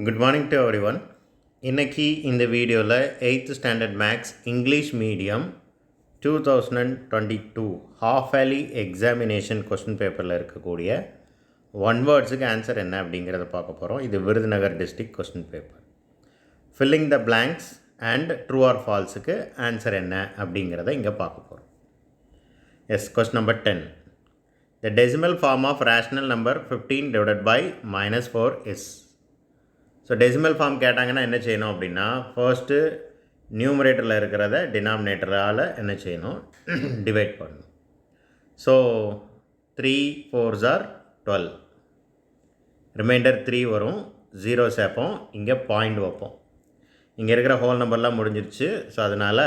Good morning to everyone. இன்றைக்கி இந்த வீடியோவில் 8th standard maths English medium 2022 half yearly examination question பேப்பரில் இருக்கக்கூடிய ஒன் வேர்ட்ஸுக்கு ஆன்சர் என்ன அப்படிங்கிறத பார்க்க போகிறோம். இது Virudhunagar district question paper. Filling the blanks and true or ஃபால்ஸுக்கு ஆன்சர் என்ன அப்படிங்கிறத இங்கே பார்க்க போகிறோம். Yes, question number 10. The decimal form of rational number 15 divided by -4 is. So decimal form கேட்டாங்கன்னா என்ன செய்யணும் அப்படின்னா, ஃபர்ஸ்ட்டு நியூமரேட்டரில் இருக்கிறத டினாமினேட்டரால் என்ன செய்யணும், டிவைட் பண்ணணும். ஸோ 3 4s are 12, ரிமைண்டர் 3 வரும், 0 சேர்ப்போம், இங்கே பாயிண்ட் வைப்போம். இங்கே இருக்கிற ஹோல் நம்பர்லாம் முடிஞ்சிருச்சு. ஸோ அதனால்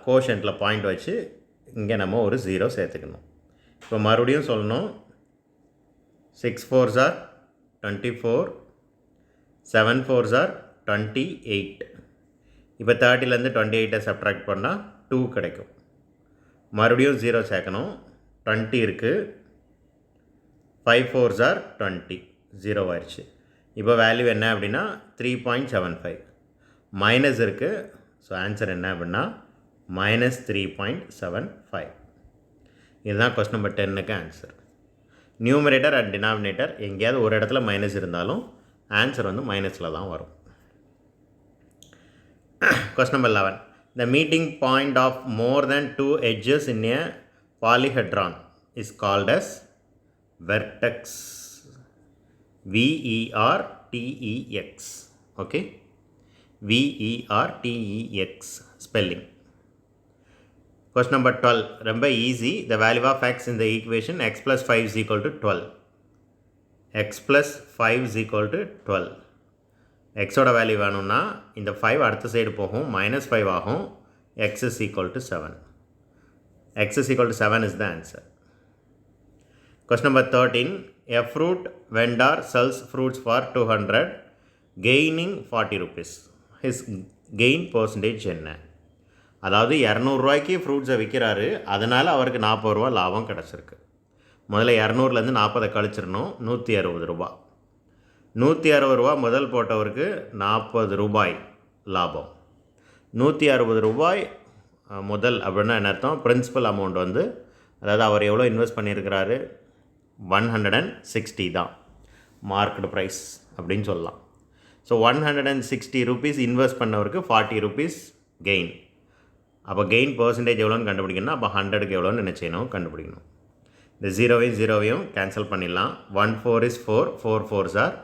கோஷன்ட்டில் பாயிண்ட் வச்சு இங்கே நம்ம ஒரு 0 சேர்த்துக்கணும். இப்போ மறுபடியும் சொல்லணும், 6 4s are 24, 7 4s are 28. இப்போ 30லேருந்து 28 சப்ட்ராக்ட் பண்ணால் 2 கிடைக்கும். மறுபடியும் 0 சேர்க்கணும், 20 இருக்குது, 5 4s are 20, 0 ஆயிடுச்சு. இப்போ வேல்யூ என்ன அப்படின்னா 3.75. மைனஸ் இருக்குது. ஸோ ஆன்சர் என்ன அப்படின்னா -3.75. இதுதான் கொஸ்டின் நம்பர் 10க்கு ஆன்சர். நியூமரேட்டர் அண்ட் டினாமினேட்டர் எங்கேயாவது ஒரு இடத்துல மைனஸ் இருந்தாலும் ஆன்சர் வந்து மைனஸில் தான் வரும். Question number 11. The meeting point of more than 2 edges in a polyhedron is called as vertex. VERTEX. Okay, VERTEX spelling. Question number 12. ரொம்ப easy. The value of x in the equation x plus 5 is equal to 12. x plus 5 is equal to 12. xோட value வேணும்னா இந்த 5 அடுத்த side போகும், -5 ஆகும். x is equal to 7. x is equal to 7 is the answer. Question number 13. A fruit vendor sells fruits for 200, gaining 40 rupees. His gain percentage என்ன? அதாவது 200 ரூபாய்க்கு ஃப்ரூட்ஸை விற்கிறாரு, அதனால் அவருக்கு 40 ரூபா லாபம் கிடச்சிருக்கு. முதல்ல 200லேருந்து 40 கழிச்சிடணும், 160 ரூபா. 160 ரூபா முதல் போட்டவருக்கு 40 ரூபாய் லாபம். 160 ரூபாய் முதல் அப்படின்னா என்ன அர்த்தம்? பிரின்சிபல் அமௌண்ட் வந்து, அதாவது அவர் எவ்வளோ இன்வெஸ்ட் பண்ணியிருக்கிறாரு, 160 தான் மார்க்கெட் ப்ரைஸ் அப்படின்னு சொல்லலாம். ஸோ 160 ருபீஸ் இன்வெஸ்ட் பண்ணவருக்கு 40 ருபீஸ் கெயின். அப்போ கெயின் பர்சன்டேஜ் எவ்வளோன்னு கண்டுபிடிக்கணும்னா, அப்போ 100க்கு எவ்வளோன்னு என்ன செய்யணும், கண்டுபிடிக்கணும். இந்த 0வையும் கேன்சல் பண்ணிடலாம். 1 4 is 4, 4 4s are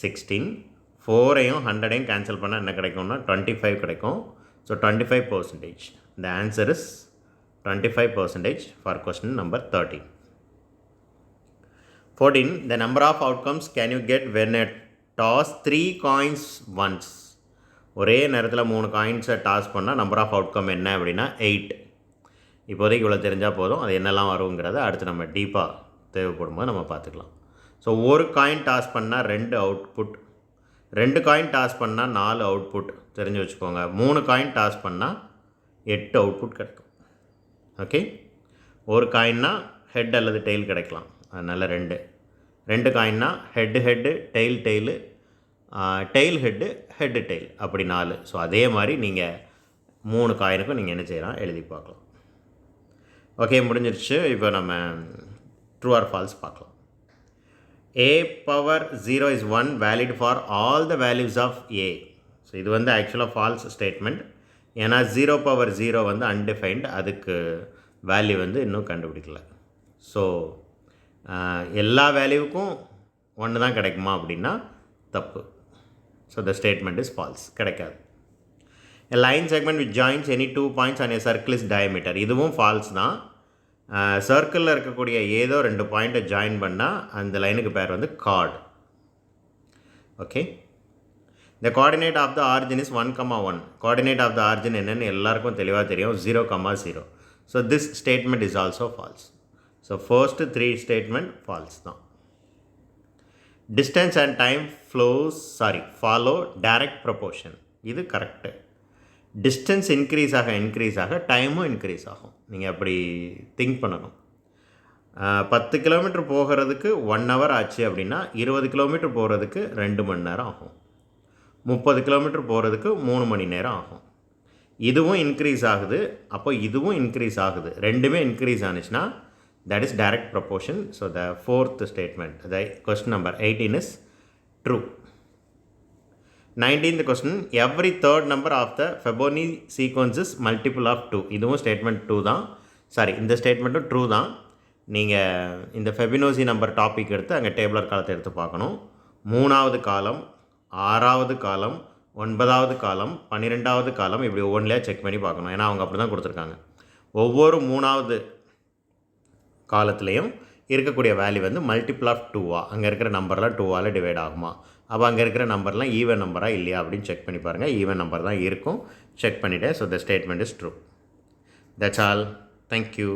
16. 4ஐயும் 100ஐயும் கேன்சல் பண்ணால் என்ன கிடைக்கும்னா 25 கிடைக்கும். So 25%. The answer is 25% for question number 13. 14. The number of outcomes can you get when a toss 3 coins once? ஒரே நேரத்தில் 3 காயின்ஸை டாஸ் பண்ணால் நம்பர் ஆஃப் அவுட்கம் என்ன அப்படின்னா 8. இப்போதைக்கு இவ்வளோ தெரிஞ்சால் போதும். அது என்னெல்லாம் வருங்கிறத அடுத்து நம்ம டீப்பாக தேவைப்படும் போது நம்ம பார்த்துக்கலாம். ஸோ ஒரு காயின் டாஸ் பண்ணால் 2 அவுட்புட், 2 காயின் டாஸ் பண்ணால் 4 அவுட்புட் தெரிஞ்சு வச்சுக்கோங்க. 3 காயின் டாஸ் பண்ணால் 8 அவுட்புட் கிடைக்கும். ஓகே, ஒரு காயின்னா ஹெட் அல்லது டெயில் கிடைக்கலாம், அதனால் 2 காயின்னா head tail tail, tail head tail, அப்படி 4. ஸோ அதே மாதிரி நீங்கள் 3 காயினுக்கும் நீங்கள் என்ன செய்யலாம், எழுதி பார்க்கலாம். ஓகே, முடிஞ்சிருச்சு. இப்போ நம்ம ட்ரூ ஆர் ஃபால்ஸ் பார்க்கலாம். a⁻0 is 1 valid for all the values of a. So இது வந்து ஆக்சுவலாக ஃபால்ஸ் ஸ்டேட்மெண்ட். ஏன்னா 0/0 வந்து அன்டிஃபைன்டு, அதுக்கு வேல்யூ வந்து இன்னும் கண்டுபிடிக்கல. ஸோ எல்லா வேல்யூவுக்கும் 1 தான் கிடைக்குமா அப்படின்னா தப்பு. So the statement is false, கிடைக்காது. A line segment which joins any 2 points on a circle is diameter. இதுவும் ஃபால்ஸ் தான். சர்க்கிளில் இருக்கக்கூடிய ஏதோ 2 பாயிண்ட்டை ஜாயின் பண்ணால் அந்த லைனுக்கு பேர் வந்து card. Okay, the coordinate of the origin is 1,1. coordinate of the origin என்னன்னு எல்லாருக்கும் தெளிவாக தெரியும், 0,0. So this statement is also false. So first 3 statement false தான். distance and time follow direct proportion. இது கரெக்டு. டிஸ்டன்ஸ் இன்க்ரீஸ் ஆக டைமும் increase ஆகும். நீங்கள் அப்படி திங்க் பண்ணணும். 10 கிலோமீட்டர் போகிறதுக்கு 1 ஹவர் ஆச்சு அப்படின்னா 20 கிலோமீட்டர் போகிறதுக்கு 2 மணி நேரம் ஆகும். 30 கிலோமீட்டர் போகிறதுக்கு 3 மணி நேரம் ஆகும். இதுவும் இன்க்ரீஸ் ஆகுது, அப்போ இதுவும் இன்க்ரீஸ் ஆகுது. ரெண்டுமே increase ஆனிச்சுன்னா that is direct proportion. So the fourth statement, the question number 18 is true. 19th question, every third number of the Fibonacci sequence is multiple of 2. இதுவும் statement 2 தான். சாரி, இந்த ஸ்டேட்மெண்ட்டும் ட்ரூ தான். நீங்கள் இந்த ஃபெபினோசி நம்பர் டாபிக் எடுத்து அங்கே டேபிளர் காலத்தை எடுத்து பார்க்கணும். 3வது காலம், 6வது காலம், 9வது காலம், 12வது காலம், இப்படி ஒவ்வொன்றிலையாக செக் பண்ணி பார்க்கணும். ஏன்னா அவங்க அப்படி தான் கொடுத்துருக்காங்க. ஒவ்வொரு 3வது காலத்துலேயும் இருக்கக்கூடிய வேல்யூ வந்து மல்டிபிள் ஆஃப் 2வா, அங்கே இருக்கிற நம்பர்லாம் 2வால் டிவைட் ஆகுமா, அப்போ அங்கே இருக்கிற நம்பர்லாம் ஈவன் நம்பராக இல்லையா அப்படின்னு செக் பண்ணி பாருங்கள். ஈவன் நம்பர் தான் இருக்கும். செக் பண்ணிவிட்டேன். So the statement is true. That's all. Thank you.